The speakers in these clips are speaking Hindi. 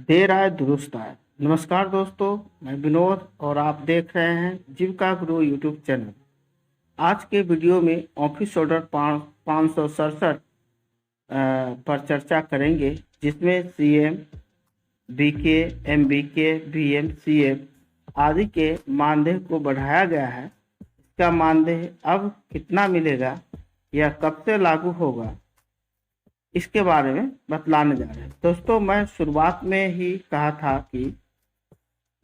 देर आए दुरुस्त आए। नमस्कार दोस्तों, मैं विनोद और आप देख रहे हैं जीविका गुरु यूट्यूब चैनल। आज के वीडियो में ऑफिस ऑर्डर 567 पर चर्चा करेंगे, जिसमें CM, BK, MBK, BM, CM आदि के मानदेय को बढ़ाया गया है। इसका मानदेय अब कितना मिलेगा या कब से लागू होगा, इसके बारे में बतलाने जा रहे हैं। दोस्तों, मैं शुरुआत में ही कहा था कि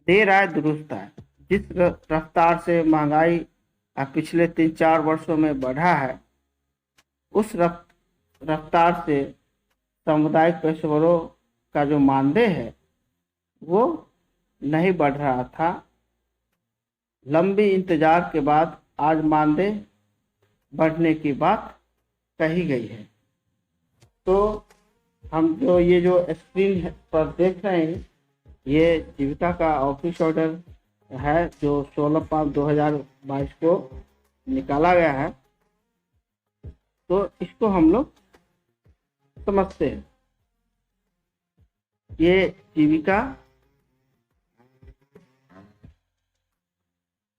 देर आए दुरुस्त आए। जिस रफ्तार से महंगाई पिछले 3-4 वर्षों में बढ़ा है, उस रफ्तार से सामुदायिक पेशेवरों का जो मानदेय है वो नहीं बढ़ रहा था। लंबी इंतजार के बाद आज मानदेय बढ़ने की बात कही गई है। तो हम जो स्क्रीन पर देख रहे हैं, ये जीविका का ऑफिस ऑर्डर है जो 16/5/2022 को निकाला गया है। तो इसको हम लोग समझते हैं। ये Jeevika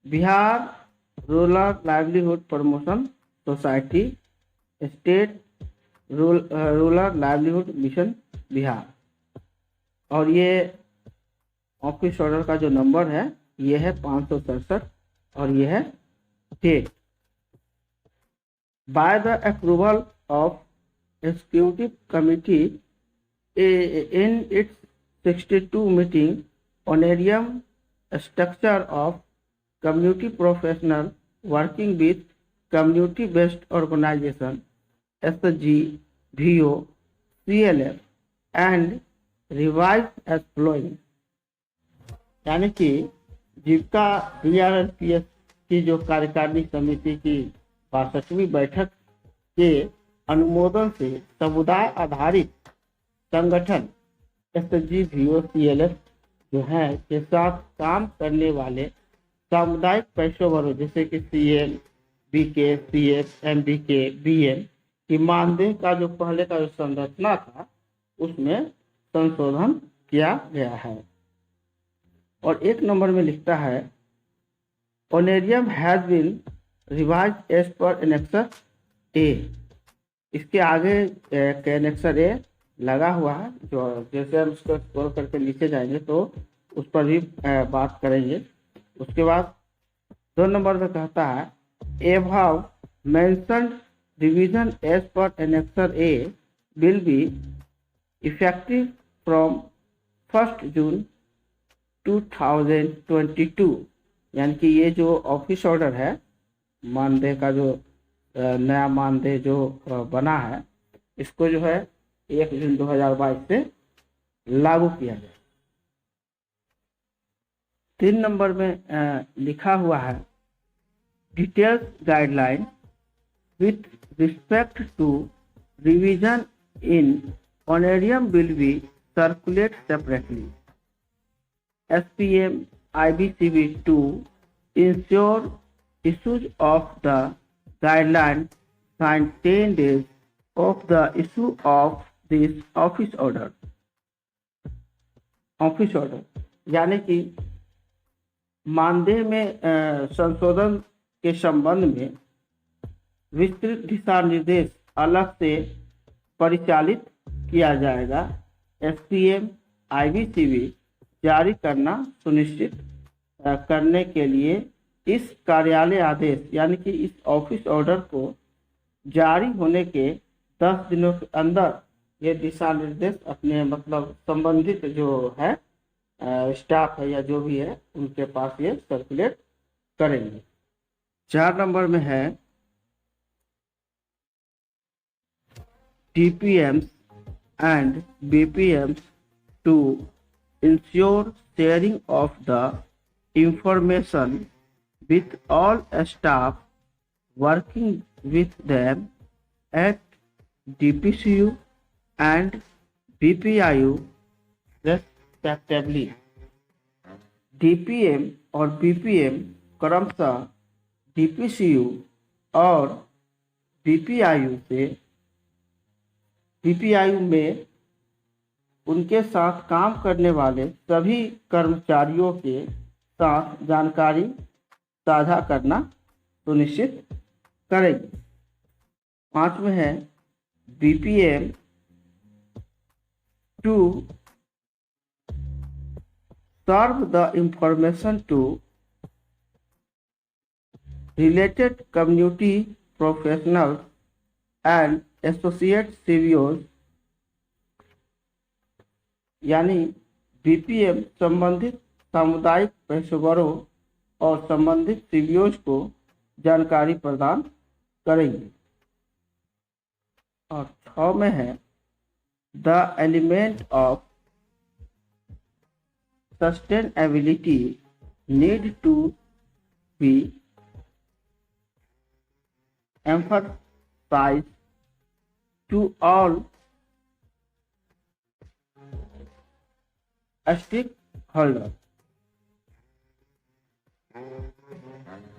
Bihar rural livelihood promotion society, state rural livelihood mission Bihar, और ये ऑफिस ऑर्डर का जो नंबर है ये है 567 और ये है date. By the approval of executive committee in its 62 meeting, honorarium structure of community professional working with community based organisation SG, VO, CLF and revised as following। यानी कि जीविका DRLPS की जो कार्यकारिणी समिति की 62वीं बैठक के अनुमोदन से समुदाय आधारित संगठन SG, VO, CLF जो है के साथ काम करने वाले सामुदायिक पेशेवरों जैसे कि CL, BK, CF, MBK, BM कि मानदेय का जो पहले का जो संरचना था उसमें संशोधन किया गया है। और एक नंबर में लिखता है honorarium has been revised as per annexure A. इसके आगे एनेक्सर ए लगा हुआ है, जो जैसे हम उसको स्क्रॉल करके नीचे जाएंगे तो उस पर भी बात करेंगे। उसके बाद 2 नंबर में कहता है above mentioned revision as per annexure A will be effective from 1st June 2022। यानी कि ये जो ऑफिस ऑर्डर है, मानदेय का जो नया मानदेय जो बना है, इसको जो है 1 जून 2022 से लागू किया जाए। 3 नंबर में लिखा हुआ है details guideline with respect to revision in honorarium will be circulated separately. SPM IBCB to ensure issues of the guideline signed 10 days of the issue of this office order। Office order यानी कि मानदेय में संशोधन के संबंध में विस्तृत दिशा निर्देश अलग से परिचालित किया जाएगा। SPM IBCB जारी करना सुनिश्चित करने के लिए इस कार्यालय आदेश यानी कि इस ऑफिस ऑर्डर को जारी होने के 10 दिनों के अंदर ये दिशा निर्देश अपने मतलब संबंधित जो है स्टाफ है या जो भी है उनके पास ये सर्कुलेट करेंगे। 4 नंबर में है TPMs and BPMs to ensure sharing of the information with all staff working with them at DPCU and BPIU respectively। DPM और BPM क्रमशः DPCU और BPIU में उनके साथ काम करने वाले सभी कर्मचारियों के साथ जानकारी साझा करना सुनिश्चित करेगी। 5वें है BPM to serve the information to related community professionals and associate CVOs, यानी BPM संबंधित सामुदायिक पेशेवरों और संबंधित CVOs को जानकारी प्रदान करेंगे। और 6 में है The element of sustainability need to be emphasized to all stakeholders,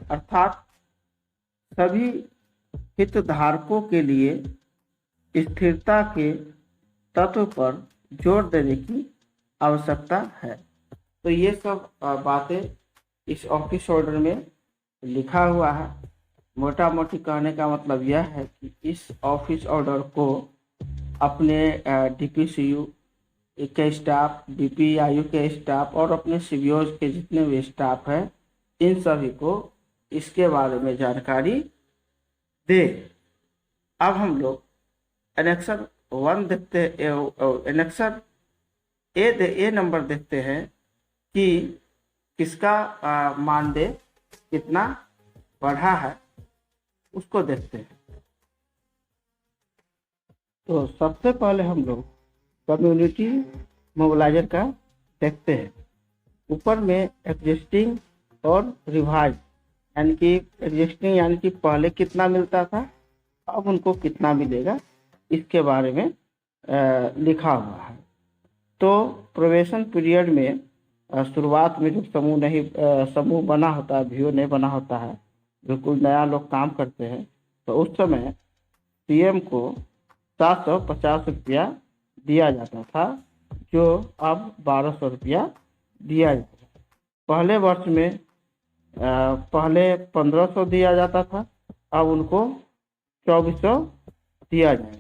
अर्थात सभी हितधारकों के लिए स्थिरता के तत्व पर जोर देने की आवश्यकता है। तो ये सब बातें इस ऑफिस ऑर्डर में लिखा हुआ है। मोटा मोटी कहने का मतलब यह है कि इस ऑफिस ऑर्डर को अपने DPCU के स्टाफ, DPIU के स्टाफ और अपने CVOs के जितने भी स्टाफ हैं, इन सभी को इसके बारे में जानकारी दे। अब हम लोग एनेक्सर 1 देखते हैं, एनेक्सर ए नंबर देखते हैं कि किसका मानदेय कितना बढ़ा है, उसको देखते हैं। तो सबसे पहले हम लोग कम्युनिटी मोबिलाइजर का देखते हैं। ऊपर में एग्जिस्टिंग और रिवाइज, यानी कि एग्जिस्टिंग यानी कि पहले कितना मिलता था, अब उनको कितना मिलेगा, इसके बारे में लिखा हुआ है। तो प्रोबेशन पीरियड में शुरुआत में जब समूह बना होता है, VO नहीं बना होता है, बिल्कुल नया लोग काम करते हैं, तो उस समय CM को 750 रुपया दिया जाता था, जो अब 1200 रुपया दिया जाता है। पहले वर्ष में पहले 1500 दिया जाता था, अब उनको 2400 दिया जाएगा।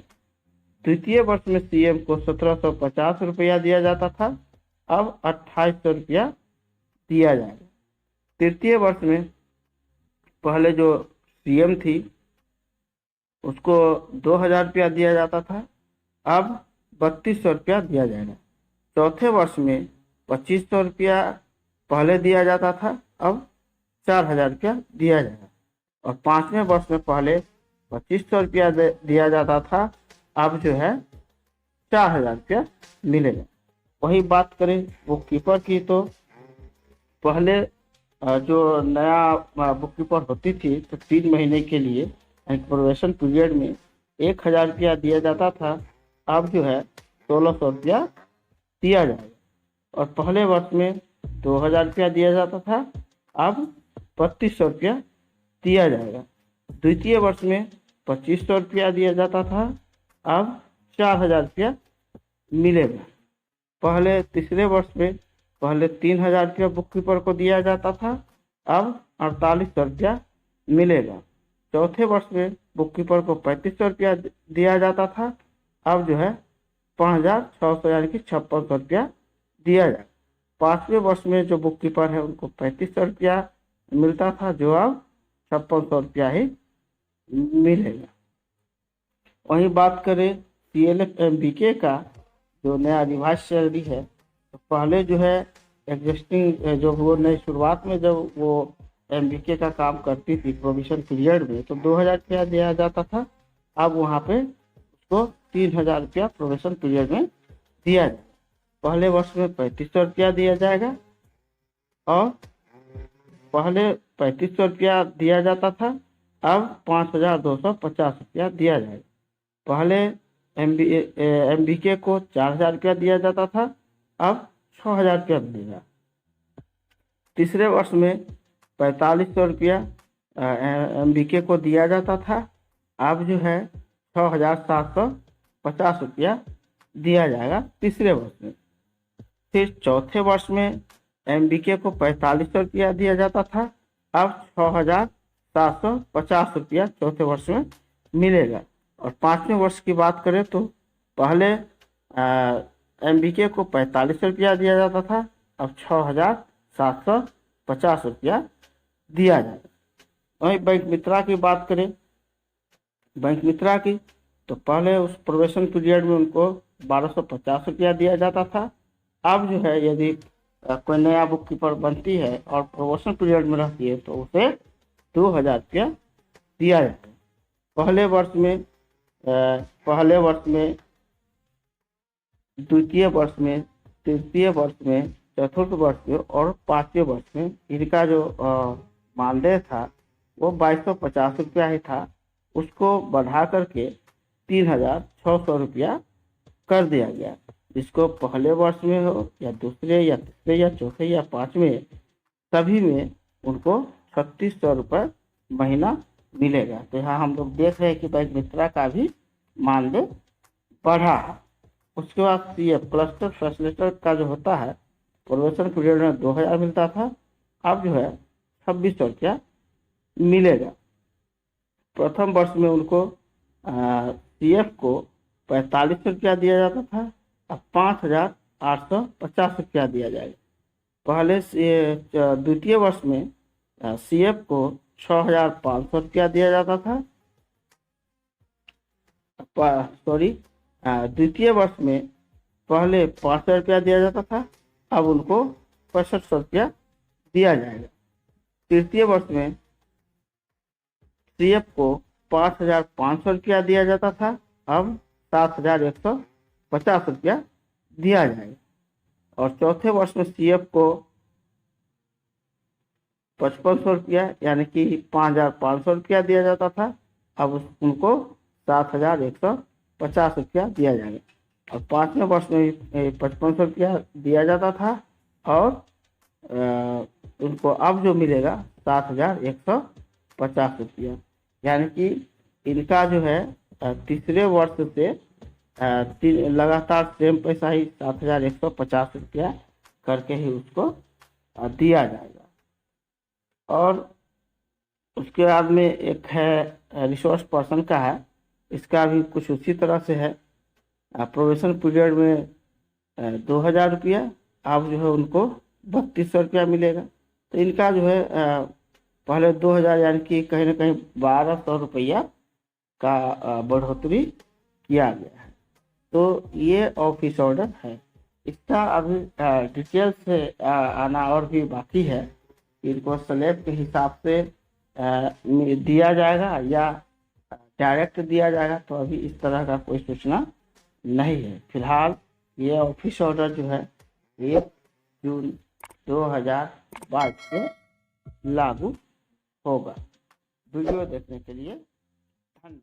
द्वितीय वर्ष में CM को 1750 रुपया दिया जाता था, अब 2800 रुपया दिया जाएगा। तृतीय वर्ष में पहले जो CM थी उसको 2000 रुपया दिया जाता था, अब 3200 रुपया दिया जाएगा। चौथे वर्ष में 2500 रुपया पहले दिया जाता था, अब 4000 रुपया दिया जाएगा। और 5वें वर्ष में पहले 2500 रुपया दिया जाता था, अब जो है 4000 रुपया मिलेगा। वही बात करें बुक कीपर की, तो पहले जो नया बुक कीपर होती थी तो 3 महीने के लिए प्रोबेशन पीरियड में 1000 रुपया दिया जाता था, अब जो है 1600 रुपया दिया जाएगा। और पहले वर्ष में 2000 रुपया दिया जाता था, अब 3200 रुपया दिया जाएगा। द्वितीय वर्ष में 2500 रुपया दिया जाता था, अब 4000 रुपया मिलेगा। पहले तीसरे वर्ष में पहले 3000 रुपया बुक कीपर को दिया जाता था, अब 4800 रुपया मिलेगा। चौथे वर्ष में बुक कीपर को 3500 रुपया दिया जाता था, अब जो है 5600 यानी कि 5600 रुपया दिया जाएगा। 5वें वर्ष में जो बुक कीपर है उनको 3500 रुपया मिलता था, जो अब 5600 रुपया ही मिलेगा। वहीं बात करें CLF MBK का, जो नया रिवाइज सैलरी है, तो पहले जो है एग्जिस्टिंग जो वो नई शुरुआत में जब वो MBK का काम करती थी प्रोविजन पीरियड में, तो 2000 रुपया दिया जाता था, अब वहाँ पे उसको 3000 रुपया प्रोविजन पीरियड में दिया जाए। पहले वर्ष में 3500 रुपया दिया जाएगा, और पहले 3500 रुपया दिया जाता था, अब 5250 रुपया दिया जाएगा। पहले MBK को 4000 रुपया दिया जाता था, अब 6000 रुपया मिलेगा। तीसरे वर्ष में 4500 रुपया MBK को दिया जाता था, अब जो है 6750 रुपया दिया जाएगा तीसरे वर्ष में। फिर चौथे वर्ष में MBK को 4500 रुपया दिया जाता था, अब 6750 रुपया चौथे वर्ष में मिलेगा। और पांचवें वर्ष की बात करें तो पहले MBK को 4500 रुपया दिया जाता था, अब 6750 रुपया दिया जाएगा। वहीं बैंक मित्रा की बात करें, बैंक मित्रा की तो पहले उस प्रोबेशन पीरियड में उनको 1250 रुपया दिया जाता था। अब जो है यदि कोई नया बुक कीपर बनती है और प्रोबेशन पीरियड में रहती है तो उसे 2000 रुपया दिया जाता है। पहले वर्ष में, द्वितीय वर्ष में, तृतीय वर्ष में, चतुर्थ वर्ष में और पांचवें वर्ष में इनका जो मानदेय था वो 2250 रुपया ही था। उसको बढ़ा करके 3600 रुपया कर दिया गया। जिसको पहले वर्ष में हो या दूसरे या तीसरे या चौथे या पांचवें, सभी में उनको 3600 रुपये महीना मिलेगा। तो यहाँ हम लोग देख रहे हैं कि बैंक मित्रा का भी मानदेय बढ़ा है। उसके बाद ये क्लस्टर फैसिलिटेटर का जो होता है, प्रोबेशन पीरियड में 2000 मिलता था, अब जो है 2600 रुपया मिलेगा। प्रथम वर्ष में उनको CF को 4500 रुपया दिया जाता था, अब 5850 रुपया दिया जाएगा। पहले द्वितीय वर्ष में CF को 6500 रुपया दिया जाता था, द्वितीय वर्ष में पहले 500 रुपया दिया जाता था, अब उनको 6500 रुपया दिया जाएगा। तृतीय वर्ष में CF को 5500 रुपया दिया जाता था, अब 7150 रुपया दिया जाएगा। और चौथे वर्ष में CF को 5500 रुपया यानी कि 5500 रुपया दिया जाता था, अब उनको 7150 रुपया दिया जाएगा। और पांचवें वर्ष में 5500 रुपया दिया जाता था और उनको अब जो मिलेगा 7150 रुपया। यानी कि इनका जो है तीसरे वर्ष से लगातार सेम पैसा ही 7150 रुपया करके ही उसको दिया जाएगा। और उसके बाद में एक है रिसोर्स पर्सन का है, इसका भी कुछ उसी तरह से है। प्रोबेशन पीरियड में 2000 रुपया, अब जो है उनको 3200 रुपया मिलेगा। तो इनका जो है पहले 2000 यानी कि कहीं ना कहीं 1200 रुपया का बढ़ोतरी किया गया है। तो ये ऑफिस ऑर्डर है। इसका अभी डिटेल से आना और भी बाकी है। इनको स्लैब के हिसाब से दिया जाएगा या डायरेक्ट दिया जाएगा, तो अभी इस तरह का कोई सूचना नहीं है। फिलहाल ये ऑफिस ऑर्डर जो है 1 जून 2022 से लागू होगा। वीडियो देखने के लिए धन्यवाद।